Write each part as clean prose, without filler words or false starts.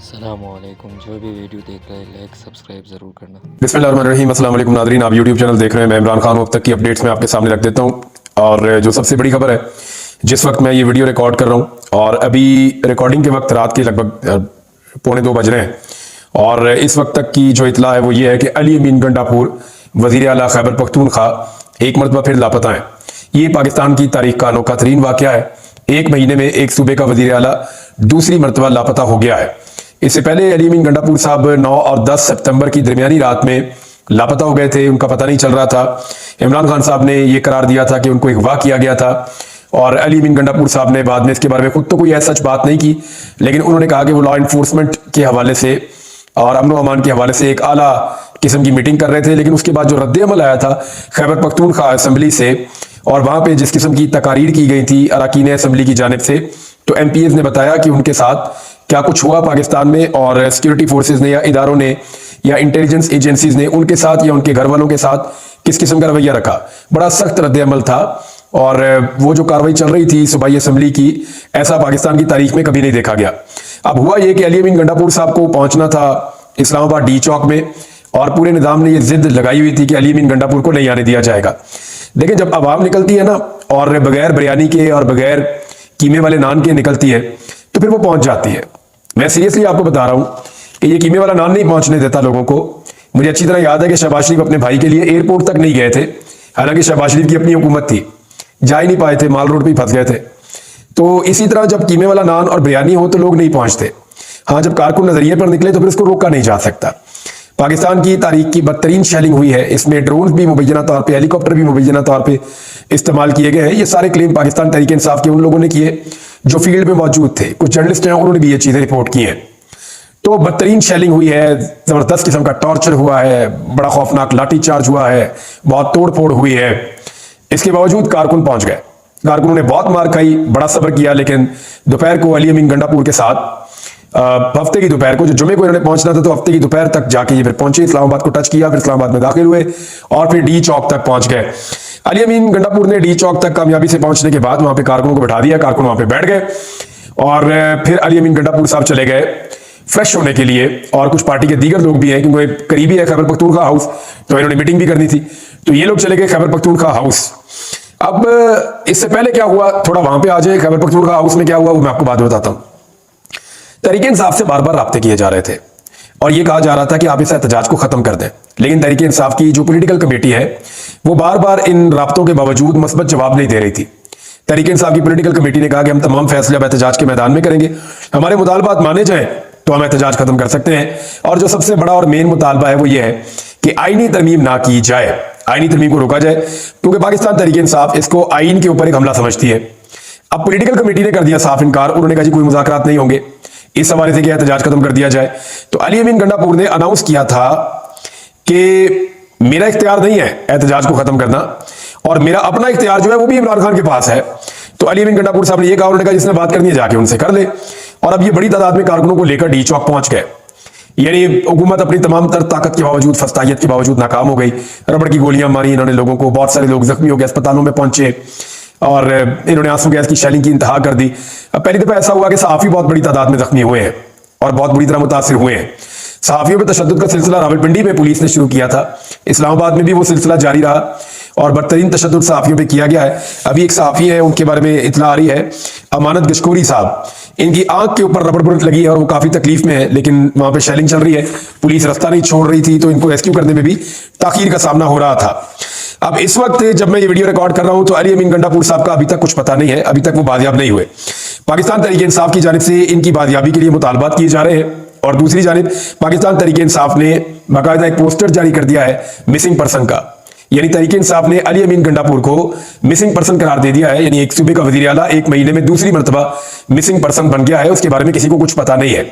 अस्सलामुअलैकुम। जो भी वीडियो देख रहे हैं लाइक सब्सक्राइब ज़रूर करना। बिस्मिल्लाहिर्रहमानिर्रहीम। अस्सलाम वालेकुम नादरीन, आप यूट्यूब चैनल देख रहे हैं। मैं इमरान खान हूं। अब तक की अपडेट्स में आपके सामने रख देता हूं। और जो सबसे बड़ी खबर है, जिस वक्त मैं ये वीडियो रिकॉर्ड कर रहा हूं और अभी रिकॉर्डिंग के वक्त रात के लगभग 1:45 बज रहे हैं, और इस वक्त तक की जो इतला है वो ये है कि अली अमीन गंडापुर वज़ीर आला खैबर पख्तूनख्वा एक मरतबा फिर लापता है। ये पाकिस्तान की तारीख का अनोखा तरीन वाक़या है। एक महीने में एक सूबे का वज़ीर आला दूसरी मरतबा लापता हो गया है। इससे पहले अली अमीन गंडापुर साहब 9 और 10 सितंबर की दरमियानी रात में लापता हो गए थे। उनका पता नहीं चल रहा था। इमरान खान साहब ने यह करार दिया था कि उनको अगवा किया गया था, और अली अमीन गंडापुर साहब ने बाद में इसके बारे में खुद तो कोई ऐसा सच बात नहीं की, लेकिन उन्होंने कहा कि वो लॉ इन्फोर्समेंट के हवाले से और अमन अमान के हवाले से एक आला किस्म की मीटिंग कर रहे थे। लेकिन उसके बाद जो रद्द अमल आया था खैबर पख्तूनख्वा असेंबली से, और वहां पे जिस किस्म की तकारीर की गई थी अरकान असेंबली की जानिब से, तो एमपीएस ने बताया कि उनके साथ क्या कुछ हुआ पाकिस्तान में, और सिक्योरिटी फोर्सेज ने या इदारों ने या इंटेलिजेंस एजेंसीज ने उनके साथ या उनके घर वालों के साथ किस किस्म का रवैया रखा। बड़ा सख्त रद्द अमल था, और वो जो कार्रवाई चल रही थी सूबाई असेंबली की, ऐसा पाकिस्तान की तारीख में कभी नहीं देखा गया। अब हुआ ये कि अली अमीन गंडापुर साहब को पहुंचना था इस्लामाबाद डी चौक में, और पूरे निजाम ने ये जिद लगाई हुई थी कि अली अमीन गंडापुर को नहीं आने दिया जाएगा। लेकिन जब आवाम निकलती है ना, और बगैर बिरयानी के और बगैर कीमे वाले नान के निकलती है, तो फिर वो पहुंच जाती है। मैं सीरियसली आपको बता रहा हूं कि ये कीमे वाला नान नहीं पहुंचने देता लोगों को। मुझे अच्छी तरह याद है कि शहबाज शरीफ अपने भाई के लिए एयरपोर्ट तक नहीं गए थे, हालांकि शहबाज शरीफ की अपनी हुकूमत थी, जा ही नहीं पाए थे, माल रोड पर ही फंस गए थे। तो इसी तरह जब कीमे वाला नान और बिरयानी हो तो लोग नहीं पहुंचते। हाँ, जब कारकुन नजरिए पर निकले तो फिर इसको रोका नहीं जा सकता। पाकिस्तान की तारीख की बदतरीन शेलिंग हुई है। इसमें ड्रोन भी मुबैना तौर पर, हेलीकॉप्टर भी मुबैना तौर पर इस्तेमाल किए गए हैं। ये सारे क्लेम पाकिस्तान तहरीक इंसाफ के उन लोगों ने किए जो फील्ड में मौजूद थे। कुछ जर्नलिस्ट हैं, उन्होंने भी ये चीजें रिपोर्ट की हैं। तो बदतरीन शेलिंग हुई है, जबरदस्त किस्म का टॉर्चर हुआ है, बड़ा खौफनाक लाठीचार्ज हुआ है, बहुत तोड़ फोड़ हुई है। इसके बावजूद कारकुन पहुंच गए। कारकुनों ने बहुत मार खाई, बड़ा सब्र किया, लेकिन दोपहर को अली अमीन गंडापुर के साथ हफ्ते की दोपहर को, जो जुमे को इन्होंने पहुंचना था, तो हफ्ते की दोपहर तक जाके ये फिर पहुंचे, इस्लामाबाद को टच किया, फिर इस्लामाबाद में दाखिल हुए और फिर डी चौक तक पहुंच गए। अली अमीन गंडापुर ने डी चौक तक कामयाबी से पहुंचने के बाद वहां पे कारकुनों को बैठा दिया, कारकुन वहां पे बैठ गए, और फिर अली अमीन गंडापुर साहब चले गए फ्रेश होने के लिए। और कुछ पार्टी के दीगर लोग भी हैं, क्योंकि करीबी है खैबर पख्तूनख्वा हाउस, तो इन्होंने मीटिंग भी करनी थी, तो ये लोग चले गए खैबर पख्तूनख्वा हाउस। अब इससे पहले क्या हुआ, थोड़ा वहां पे आ जाए, खैबर पख्तूनख्वा हाउस में क्या हुआ वो मैं आपको बाद में बताता हूं। तहरीक इंसाफ से बार बार राब्ते किए जा रहे थे, और यह कहा जा रहा था कि आप इस एहतजाज को खत्म कर दें, लेकिन तहरीक इंसाफ की जो पॉलिटिकल कमेटी है वो बार बार इन राब्तों के बावजूद मस्बत जवाब नहीं दे रही थी। तहरीक इंसाफ की पॉलिटिकल कमेटी ने कहा कि हम तमाम फैसले अब एहतजाज के मैदान में करेंगे, हमारे मुतालबात माने जाएं तो हम एहतजाज खत्म कर सकते हैं। और जो सबसे बड़ा और मेन मुतालबा है वो ये है कि आईनी तरमीम ना की जाए, आईनी तरमीम को रोका जाए, क्योंकि पाकिस्तान तहरीक इंसाफ इसको आईन के ऊपर एक हमला समझती है। अब पॉलिटिकल कमेटी ने कर दिया साफ इनकार, उन्होंने कहा जी कोई मुज़ाकरात नहीं होंगे, इस हवाले से कि एहतजाज खत्म कर दिया जाए। तो अली अमीन गंडापुर ने अनाउंस किया था कि मेरा इख्तियार नहीं है एहतजाज को खत्म करना, और मेरा अपना इख्तियार जो है वो भी इमरान खान के पास है। तो अली अमीन गंडापुर साहब ने यह कहा, उन्होंने कहा जिसने बात करनी है जाके उनसे कर ले। और अब ये बड़ी तादाद में कारकुनों को लेकर डी चौक पहुंच गए। यानी हुकूमत अपनी तमाम तर ताकत के बावजूद, फस्तायत के बावजूद नाकाम हो गई। रबड़ की गोलियां मारी इन्होंने लोगों को, बहुत सारे लोग जख्मी हो गए, अस्पतालों में पहुंचे, और इन्होंने आंसू गैस की शेलिंग की इंतहा कर दी। अब पहली दफा ऐसा हुआ कि सहाफी बहुत बड़ी तादाद में जख्मी हुए हैं और बहुत बुरी तरह मुतासिर हुए हैं। सहाफियों पर तशद्दुद का सिलसिला रावलपिंडी में पुलिस ने शुरू किया था, इस्लामाबाद में भी वो सिलसिला जारी रहा, और बदतरीन तशद्दुद सहाफियों पे किया गया है। अभी एक सहाफी है, उनके बारे में इतला आ रही है, अमानत गशकोरी साहब, इनकी आंख के ऊपर रबड़ बुलेट लगी है और वो काफी तकलीफ में है, लेकिन वहां पे शेलिंग चल रही है, पुलिस रास्ता नहीं छोड़ रही थी, तो इनको रेस्क्यू करने में भी ताखीर का सामना हो रहा था। अब इस वक्त जब मैं ये वीडियो रिकॉर्ड कर रहा हूं तो अली अमीन गंडापुर साहब का अभी तक कुछ पता नहीं है, अभी तक वो बाजियाब नहीं हुए। पाकिस्तान तहरीक इंसाफ की जानिब से इनकी बाजियाबी के लिए मुतालबात किए जा रहे हैं, और दूसरी जानिब पाकिस्तान तहरीक इंसाफ ने बाकायदा एक पोस्टर जारी कर दिया है मिसिंग पर्सन का। यानी तहरीक इंसाफ ने अली अमीन गंडापुर को मिसिंग पर्सन करार दे दिया है। यानी एक सूबे का वजीर आला एक महीने में दूसरी मरतबा मिसिंग पर्सन बन गया है, उसके बारे में किसी को कुछ पता नहीं है।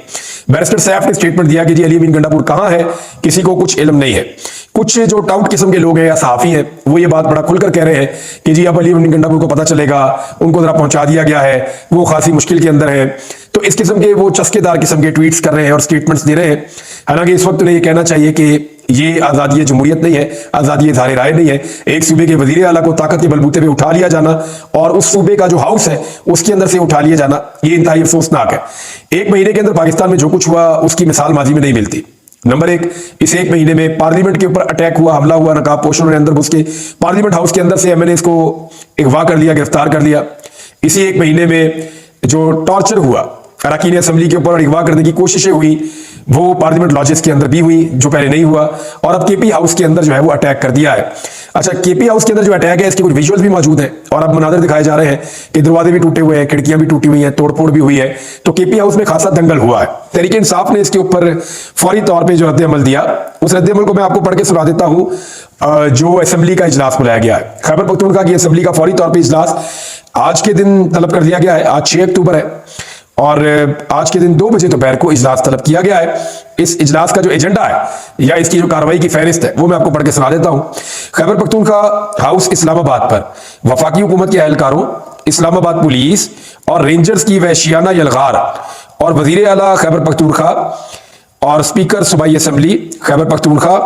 बैरिस्टर सैफ ने स्टेटमेंट दिया कि जी अली अमीन गंडापुर कहां है, किसी को कुछ इल्म नहीं है। कुछ जो टाउट किस्म के लोग हैं या सहाफी हैं, वो ये बात बड़ा खुलकर कह रहे हैं कि जी अब अली अमीन गंडापुर को पता चलेगा, उनको जरा पहुंचा दिया गया है, वो खासी मुश्किल के अंदर है। तो इस किस्म के वो चस्केदार किस्म के ट्वीट्स कर रहे हैं और स्टेटमेंट्स दे रहे हैं। हालांकि इस वक्त उन्हें यह कहना चाहिए कि ये आजादी जमहूरियत नहीं है, आजादी इज़हार राय नहीं है। एक सूबे के वजीर आला को ताकत के बलबूते पे उठा लिया जाना और उस सूबे का जो हाउस है उसके अंदर से उठा लिया जाना, ये इंतहाई अफसोसनाक है। एक महीने के अंदर पाकिस्तान में जो कुछ हुआ उसकी मिसाल माजी में नहीं मिलती। नंबर एक, इस एक महीने में पार्लियामेंट के ऊपर अटैक हुआ, हमला हुआ, नकाब पोषण ने अंदर घुस के पार्लियामेंट हाउस के अंदर से एमएनएस को अगवा कर लिया, गिरफ्तार कर लिया। इसी एक महीने में जो टॉर्चर हुआ अरकान असेंबली के ऊपर अगवा करने की कोशिशें हुई, वो पार्लियामेंट लॉजेस के अंदर भी हुई, जो पहले नहीं हुआ। और अब केपी हाउस के अंदर जो है वो अटैक कर दिया है। अच्छा, केपी हाउस के अंदर जो अटैक है इसके कुछ विजुअल्स भी मौजूद हैं और अब मनाजर दिखाए जा रहे हैं कि दरवाजे भी टूटे हुए हैं, खिड़कियां भी टूटी हुई हैं, तोड़फोड़ भी हुई है। तो केपी हाउस में खासा दंगल हुआ है। तहरीक इंसाफ ने इसके ऊपर फौरी तौर पर जो रद्द-ए-अमल दिया, उस रद्द-ए-अमल को मैं आपको पढ़ के सुना देता हूं। जो असेंबली का इजलास बुलाया गया है खैबर पख्तूनख्वा की असेंबली का फौरी तौर पर इजलास आज के दिन तलब कर दिया गया है। आज 6 अक्टूबर है और आज के दिन 2 बजे दोपहर को इजलास तलब किया गया है। इस इजलास का जो एजेंडा है या इसकी जो कार्रवाई की फहरिस्त है वो मैं आपको पढ़ के सुना देता हूं। खैबर पख्तूनख्वा हाउस इस्लामाबाद पर वफाकी हुकूमत के एहलकारों, इस्लामाबाद पुलिस और रेंजर्स की वहशियाना यलगार और वजीर आला खैबर पख्तूनख्वा और स्पीकर सूबाई असेंबली खैबर पख्तूनख्वा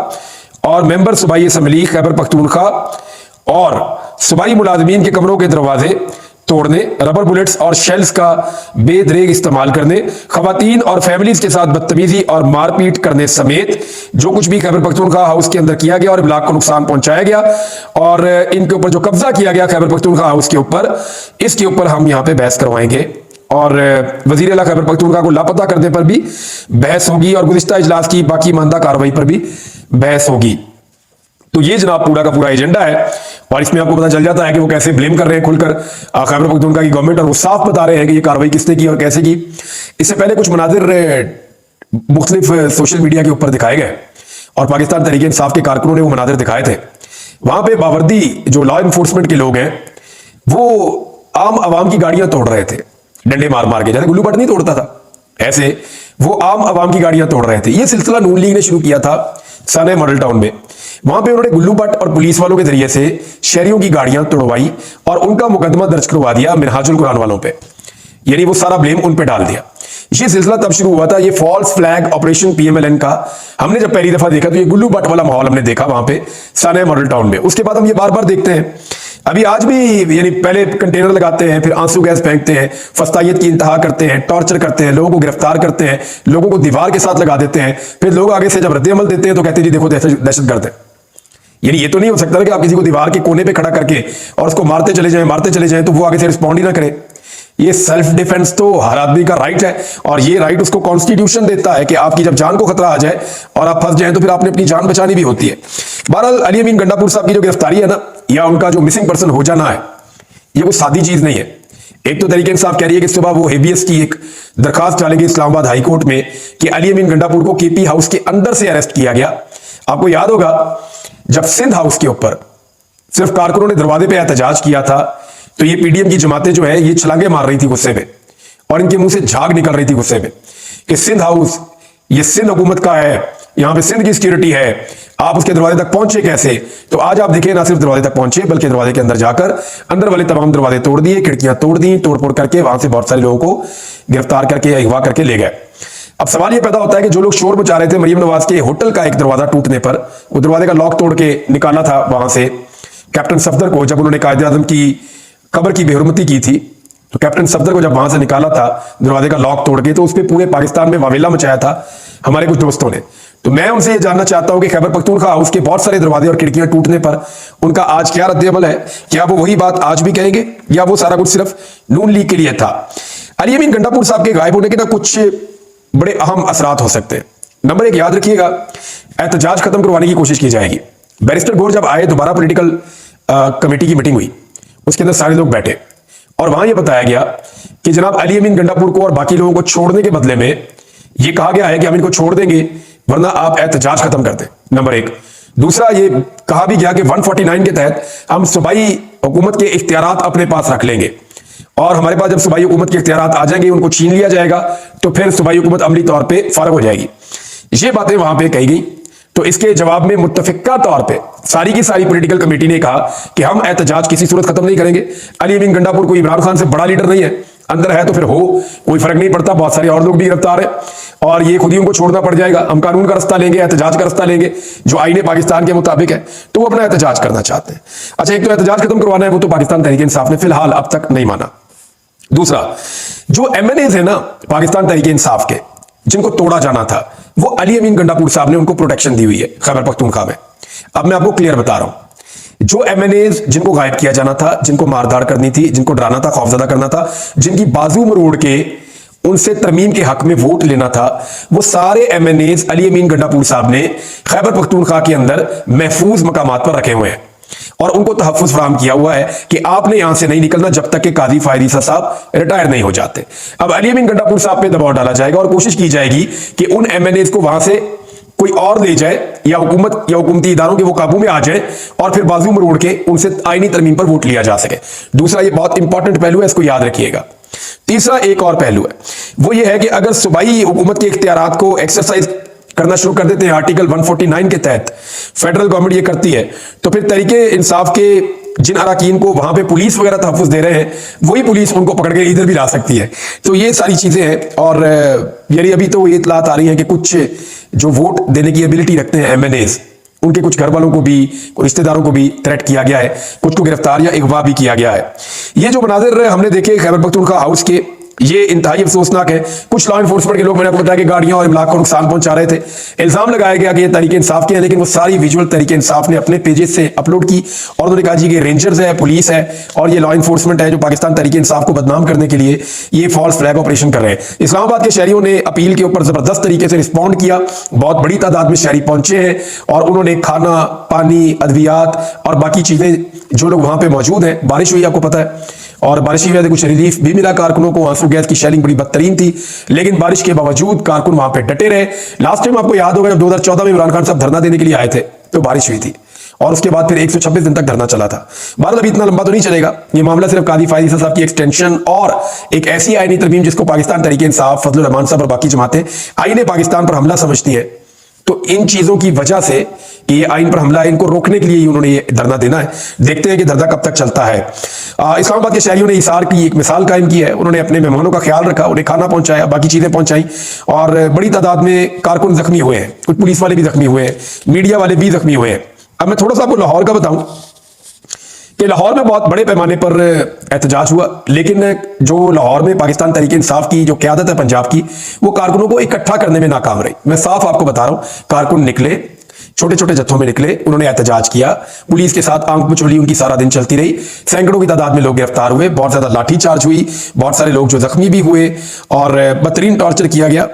और मेंबर सूबाई असेंबली खैबर पख्तूनख्वा और सूबाई मुलाजमीन के कमरों के दरवाजे तोड़ने, रबर बुलेट्स और शेल्स का बेदरेग इस्तेमाल करने, खवातीन और फैमिलीज के साथ बदतमीजी और मारपीट करने समेत जो कुछ भी खैबर पख्तूनख्वा हाउस के अंदर किया गया और इब्लाग को नुकसान पहुंचाया गया और इनके ऊपर जो कब्जा किया गया खैबर पख्तूनख्वा हाउस के ऊपर, इसके ऊपर हम यहाँ पे बहस करवाएंगे और वजीर आला खैबर पख्तूनख्वा को लापता करने पर भी बहस होगी और गुज़िश्ता इजलास की बाकी मानदा कार्रवाई पर भी बहस होगी। तो ये जनाब पूरा का पूरा एजेंडा है और इसमें आपको पता चल जाता है कि वो कैसे ब्लेम कर रहे हैं खुलकर खैबर पख्तूनख्वा की गवर्नमेंट और वो साफ बता रहे हैं कि ये कार्रवाई किसने की और कैसे की। इससे पहले कुछ मनाजिर मुख्तलिफ सोशल मीडिया के ऊपर दिखाए गए और पाकिस्तान तहरीक इंसाफ के कारकुनों ने वो मनाजिर दिखाए थे। वहां पे बावर्दी जो लॉ इन्फोर्समेंट के लोग हैं वो आम आवाम की गाड़ियां तोड़ रहे थे डंडे मार मार के, जैसे गुल्लू बट नहीं तोड़ता था ऐसे वो आम आवाम की गाड़ियां तोड़ रहे थे। ये सिलसिला नून लीग ने शुरू किया था साने मॉडल टाउन में। वहां पे उन्होंने गुल्लू भट्ट और पुलिस वालों के जरिए से शहरियों की गाड़ियां तोड़वाई और उनका मुकदमा दर्ज करवा दिया मिनहाजुल कुरान वालों पे, यानी वो सारा ब्लेम उन पे डाल दिया। ये सिलसिला तब शुरू हुआ था, ये फॉल्स फ्लैग ऑपरेशन पीएमएलएन का हमने जब पहली दफा देखा तो ये गुल्लू भट्ट वाला माहौल हमने देखा वहां पे साने मॉडल टाउन में। उसके बाद हम ये बार बार देखते हैं, अभी आज भी, यानी पहले कंटेनर लगाते हैं, फिर आंसू गैस फेंकते हैं, फस्तायत की इंतहा करते हैं, टॉर्चर करते हैं, लोगों को गिरफ्तार करते हैं, लोगों को दीवार के साथ लगा देते हैं, फिर लोग आगे से जब रद्द-ए-अमल देते हैं तो कहते हैं जी देखो दहशतगर्द है। यानी ये तो नहीं हो सकता कि आप किसी को दीवार के कोने पे खड़ा करके और उसको मारते चले जाएं तो वो आगे से रिस्पॉन्ड ही ना करे। ये सेल्फ डिफेंस तो हर आदमी का राइट है और ये राइट उसको कॉन्स्टिट्यूशन देता है कि आपकी जब जान को खतरा आ जाए और आप फंस जाएं तो फिर आपने अपनी जान बचानी भी होती है। बहरहाल अली अमीन गंडापुर साहब की जो गिरफ्तारी है ना, या उनका जो मिसिंग पर्सन हो जाना है, ये कोई सादी चीज नहीं है। एक तो तहरीक इंसाफ कह रही है कि सुबह वो हेबियस की एक दरखास्त डालेगी इस्लामाबाद हाई कोर्ट में कि अली अमीन गंडापुर को केपी हाउस के अंदर से अरेस्ट किया गया। आपको याद होगा जब सिंध हाउस के ऊपर सिर्फ कारकुनों ने दरवाजे पे एहतजाज किया था तो ये पीडीएम की जमातें जो है ये छलांगे मार रही थी गुस्से में और इनके मुंह से झाग निकल रही थी गुस्से में कि सिंध हाउस ये सिंध हुकूमत का है, यहां पे सिंध की सिक्योरिटी है, आप उसके दरवाजे तक पहुंचे कैसे। तो आज आप देखें ना सिर्फ दरवाजे तक पहुंचे बल्कि दरवाजे के अंदर जाकर अंदर वाले तमाम दरवाजे तोड़ दिए, खिड़कियां तोड़ दी, तोड़फोड़ करके वहां से बहुत सारे लोगों को गिरफ्तार करके अगवा करके ले गए। अब सवाल यह पैदा होता है कि जो लोग शोर मचा रहे थे मरियम नवाज के होटल का एक दरवाजा टूटने पर, वो दरवाजे का लॉक तोड़ के निकाला था वहां से कैप्टन सफदर को, जब उन्होंने कायदे आजम की कब्र की बेहुरमती की थी तो कैप्टन सफदर को जब वहां से निकाला था दरवाजे का लॉक तोड़ के, तो उस पर पूरे पाकिस्तान में वावेला मचाया था हमारे कुछ दोस्तों ने। तो मैं उनसे ये जानना चाहता हूं कि खैबर पख्तूनख्वा हाउस के बहुत सारे दरवाजे और खिड़कियां टूटने पर उनका आज क्या रद्द-ए-अमल है, क्या वो वही बात आज भी कहेंगे या वो सारा कुछ सिर्फ नून लीग के लिए था। अली अमीन गंडापुर साहब के गायब होने के ना कुछ बड़े अहम असरात हो सकते हैं। नंबर 1, याद रखिएगा, एहतजाज खत्म करवाने की कोशिश की जाएगी। बैरिस्टर गौर जब आए, दोबारा पॉलिटिकल कमेटी की मीटिंग हुई, उसके अंदर सारे लोग बैठे और वहां यह बताया गया कि जनाब अली अमीन गंडापुर को और बाकी लोगों को छोड़ने के बदले में यह कहा गया है कि हम इनको छोड़ देंगे वरना आप एहतजाज खत्म कर दें। नंबर 1। दूसरा, यह कहा भी गया कि 149 के तहत हम सूबाई हुकूमत के इख्तियारात अपने पास रख लेंगे और हमारे पास जब सूबाई हुकूमत के इख्तियारात आ जाएंगे, उनको छीन लिया जाएगा तो फिर सूबाई हुकूमत अमली तौर पर फारग हो जाएगी। ये बातें वहां पर कही गई। तो इसके जवाब में मुत्तफिका तौर पे सारी की सारी पॉलिटिकल कमेटी ने कहा कि हम एहतजाज किसी सूरत खत्म नहीं करेंगे। अली अमीन गंडापुर कोई इमरान खान से बड़ा लीडर नहीं है, अंदर है तो फिर हो, कोई फर्क नहीं पड़ता, बहुत सारे और लोग भी गिरफ्तार हैं और ये खुद ही उनको छोड़ना पड़ जाएगा। हम कानून का रास्ता लेंगे, एहतजाज का रास्ता लेंगे जो आईने पाकिस्तान के मुताबिक है, तो वो अपना एहतजाज करना चाहते हैं। अच्छा, एक तो एहतजाज खत्म करवाना है, वो तो पाकिस्तान तहरीक इंसाफ ने फिलहाल अब तक नहीं माना। दूसरा, जो एमएनएज है ना पाकिस्तान तहरीक इंसाफ के, जिनको तोड़ा जाना था, वो अली अमीन गंडापुर साहब ने उनको प्रोटेक्शन दी हुई है खैबर पख्तूनख्वा में। अब मैं आपको क्लियर बता रहा हूं, जो एमएनएज जिनको गायब किया जाना था, जिनको मारधाड़ करनी थी, जिनको डराना था, खौफजदा करना था, जिनकी बाजू मरोड़ के उनसे तरमीम के हक में वोट लेना था, वो सारे एमएनएज अली अमीन गंडापुर साहब ने खैबर पख्तूनख्वा के अंदर महफूज मकामात पर रखे हुए हैं और उनको तहफ्फुज़ फराहम किया हुआ है कि आपने यहां से नहीं निकलना जब तक कि काजी फायद ईसा साहब रिटायर नहीं हो जाते। अब अली अमीन गंडापुर साहब पे दबाव डाला जाएगा और कोशिश की जाएगी कि उन एमएनएज को वहां से कोई और ले जाए या हुकूमत या हुकूमती इदारों के वो काबू में आ जाए और फिर बाजू मरोड़ के उनसे आईनी तरमीम पर वोट लिया जा सके। दूसरा, ये बहुत इंपॉर्टेंट पहलू है, इसको याद रखिएगा। तीसरा एक और पहलू है, वो ये है कि अगर सूबाई हुकूमत के इख्तियारात को एक्सरसाइज करना शुरू कर देते हैं आर्टिकल 149 के तहत, फेडरल गवर्नमेंट ये करती है, तो फिर तरीके इंसाफ के जिन अराकीन को वहां पे पुलिस वगैरह तहफ्फुज़ दे रहे हैं, वही पुलिस उनको पकड़ के इधर भी ला सकती है। तो ये सारी चीजें हैं और यानी अभी तो ये इतलात आ रही है कि कुछ जो वोट देने की एबिलिटी रखते हैं एमएनएज, उनके कुछ घर वालों को भी, रिश्तेदारों को भी थ्रेट किया गया है, कुछ को गिरफ्तार या अगवा भी किया गया है। ये जो मनाजिर हमने देखे खैबर पख्तूनख्वा हाउस के, ये इंतहाई अफसोसनाक है। कुछ लॉ एनफोर्समेंट के लोग, मैंने आपको बताया कि गाड़ियां और इमलाक को नुकसान पहुंचा रहे थे, इल्जाम लगाया गया कि ये तहरीक इंसाफ के हैं, लेकिन वो सारी विजुअल तहरीक इंसाफ ने अपने पेजेस से अपलोड की और उन्होंने कहा जी कि रेंजर्स है, पुलिस है और ये लॉ एनफोर्समेंट है जो पाकिस्तान तहरीक इंसाफ को बदनाम करने के लिए ये फॉल्स फ्लैग ऑपरेशन कर रहे हैं। इस्लामाबाद के शहरियों ने अपील के ऊपर जबरदस्त तरीके से रिस्पॉन्ड किया, बहुत बड़ी तादाद में शहरी पहुंचे हैं और उन्होंने खाना, पानी, अद्वियात और बाकी चीजें, जो लोग वहां पे मौजूद हैं, बारिश हुई आपको पता है और बारिश की वजह से कुछ रिलीफ भी मिला कारकुनों को। आंसू गैस की शेलिंग बड़ी बदतरीन थी, लेकिन बारिश के बावजूद कारकुन वहां पे डटे रहे। लास्ट टाइम आपको याद होगा जब 2014 में इमरान खान साहब धरना देने के लिए आए थे तो बारिश हुई थी और उसके बाद फिर 126 दिन तक धरना चला था। भारत अभी इतना लंबा तो नहीं चलेगा, ये मामला सिर्फ काजी फायद ईसा साहब की एक्सटेंशन और एक ऐसी आईनी तरमीम जिसको पाकिस्तान तहरीक इंसाफ, फजलुर रहमान साहब और बाकी जमातें आईने पाकिस्तान पर हमला समझती है, तो इन चीजों की वजह से कि ये आइन पर हमला है, इनको रोकने के लिए ही उन्होंने ये धरना देना है। देखते हैं कि धरना कब तक चलता है। इस्लामाबाद के शहरियों ने इसार की एक मिसाल कायम की है, उन्होंने अपने मेहमानों का ख्याल रखा, उन्हें खाना पहुंचाया, बाकी चीजें पहुंचाई और बड़ी तादाद में कारकुन जख्मी हुए हैं, कुछ पुलिस वाले भी जख्मी हुए हैं, मीडिया वाले भी जख्मी हुए हैं। अब मैं थोड़ा सा आपको लाहौर का बताऊं कि लाहौर में बहुत बड़े पैमाने पर एहतजाज हुआ, लेकिन जो लाहौर में पाकिस्तान तहरीक इंसाफ की जो क़यादत है पंजाब की, वो कारकुनों को इकट्ठा करने में नाकाम रही। मैं साफ आपको बता रहा हूं, कारकुन निकले, छोटे छोटे जत्थों में निकले, उन्होंने एहतजाज किया, पुलिस के साथ आंख मचोली उनकी सारा दिन चलती रही, सैकड़ों की तादाद में लोग गिरफ्तार हुए, बहुत ज्यादा लाठीचार्ज हुई, बहुत सारे लोग जो जख्मी भी हुए और बदतरीन टॉर्चर किया गया।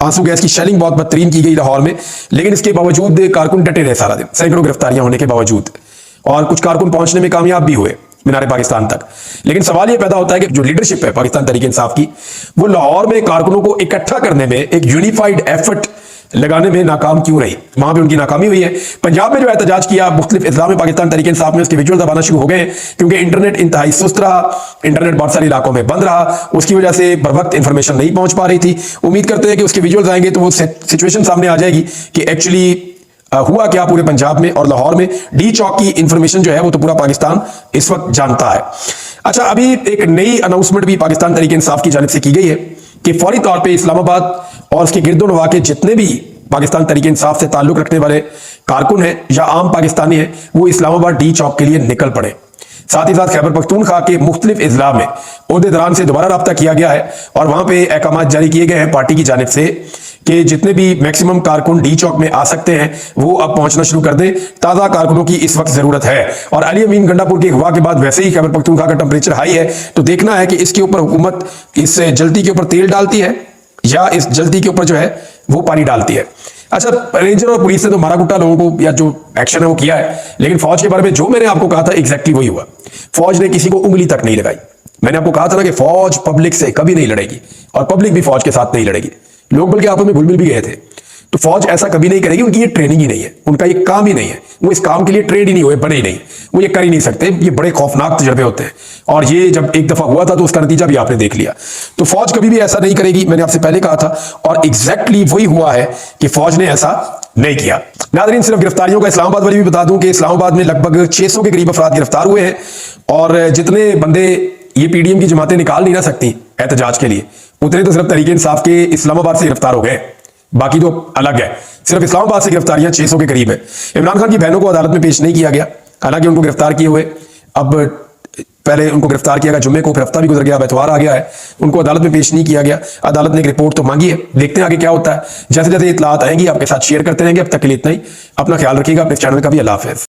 आंसू गैस की शेलिंग बहुत बदतरीन की गई लाहौर में, लेकिन इसके बावजूद कारकुन डटे रहे सारा दिन, सैकड़ों गिरफ्तारियां होने के बावजूद, और कुछ कारकुन पहुंचने में कामयाब भी हुए मीनारे पाकिस्तान तक। लेकिन सवाल यह पैदा होता है कि जो लीडरशिप है पाकिस्तान तहरीक इंसाफ की, वो लाहौर में कारकुनों को इकट्ठा करने में एक यूनिफाइड एफर्ट लगाने में नाकाम क्यों रही? वहां पे उनकी नाकामी हुई है। पंजाब में जो एहतजाज किया मुख्तलिफ इजलाम में पाकिस्तान तहरीक इंसाफ में, उसके विजुअल दबाना शुरू हो गए क्योंकि इंटरनेट इंतहाई सुस्त रहा, इंटरनेट बहुत सारे इलाकों में बंद रहा, उसकी वजह से बर वक्त इंफॉर्मेशन नहीं पहुंच पा रही थी। उम्मीद करते हैं कि उसके विजुअल्स आएंगे तो वो सिचुएशन सामने आ जाएगी कि एक्चुअली हुआ क्या पूरे पंजाब में और लाहौर में। डी चौक की इंफॉर्मेशन जो है वो तो पूरा पाकिस्तान इस वक्त जानता है। अच्छा, अभी एक नई अनाउंसमेंट भी पाकिस्तान तहरीक इंसाफ की जानिब से की गई है कि फौरी तौर पे इस्लामाबाद और उसके गिरदोनवा के जितने भी पाकिस्तान तहरीक इंसाफ से ताल्लुक रखने वाले कारकुन हैं या आम पाकिस्तानी हैं, वो इस्लामाबाद डी चौक के लिए निकल पड़े। साथ ही साथ खैबर पख्तूनख्वा के मुख्तलिफ इजला में ओहदेदारान से दोबारा रब्ता किया गया है और वहां पे अहकाम जारी किए गए हैं पार्टी की जानिब से कि जितने भी मैक्सिमम कारकुन डी चौक में आ सकते हैं वो अब पहुंचना शुरू कर दें। ताज़ा कारकुनों की इस वक्त जरूरत है और अली अमीन गंडापुर के अगवा के बाद वैसे ही खैबर पख्तूनख्वा का टेम्परेचर हाई है, तो देखना है कि इसके ऊपर हुकूमत इस जल्दी के ऊपर तेल डालती है या इस जल्दी के ऊपर जो है वो पानी डालती है। अच्छा, रेंजर और पुलिस ने तो मारा कुटा लोगों को या जो एक्शन है वो किया है, लेकिन फौज के बारे में जो मैंने आपको कहा था एग्जैक्टली वही हुआ। फौज ने किसी को उंगली तक नहीं लगाई। मैंने आपको कहा था ना कि फौज पब्लिक से कभी नहीं लड़ेगी और पब्लिक भी फौज के साथ नहीं लड़ेगी। लोग बल्कि आपस में घुल मिल भी गए थे, तो फौज ऐसा कभी नहीं करेगी, उनकी ये ट्रेनिंग ही नहीं है, उनका ये काम ही नहीं है, वो इस काम के लिए ट्रेड ही नहीं हुए, बने ही नहीं, वो ये कर ही नहीं सकते। ये बड़े खौफनाक तजर्बे होते हैं और ये जब एक दफा हुआ था तो उसका नतीजा भी आपने देख लिया। तो फौज कभी भी ऐसा नहीं करेगी, मैंने आपसे पहले कहा था और एग्जैक्टली वही हुआ है कि फौज ने ऐसा नहीं किया। नाज़रीन, सिर्फ गिरफ्तारियों का इस्लामाबाद वाली भी बता दूं कि इस्लामाबाद में लगभग 600 के करीब अफराद गिरफ्तार हुए हैं और जितने बंदे ये पीडीएम की जमातें निकाल नहीं ना सकती, एहतजाज के लिए, उतने तो सिर्फ तहरीक इंसाफ के इस्लामाबाद से गिरफ्तार हो गए, बाकी तो अलग है। सिर्फ इस्लामाबाद से गिरफ्तारियां 600 के करीब है। इमरान खान की बहनों को अदालत में पेश नहीं किया गया, हालांकि उनको गिरफ्तार किए हुए अब पहले उनको गिरफ्तार किया गया जुम्मे को, फिर हफ्ता भी गुजर गया, अब एतवार आ गया है, उनको अदालत में पेश नहीं किया गया। अदालत ने एक रिपोर्ट तो मांगी है, देखते हैं आगे क्या होता है। जैसे जैसे इतलात आएंगी आपके साथ शेयर करते रहेंगे। अब तक के लिए इतना ही, अपना ख्याल रखिएगा, अपने चैनल का भी। अल्लाह हाफिज़।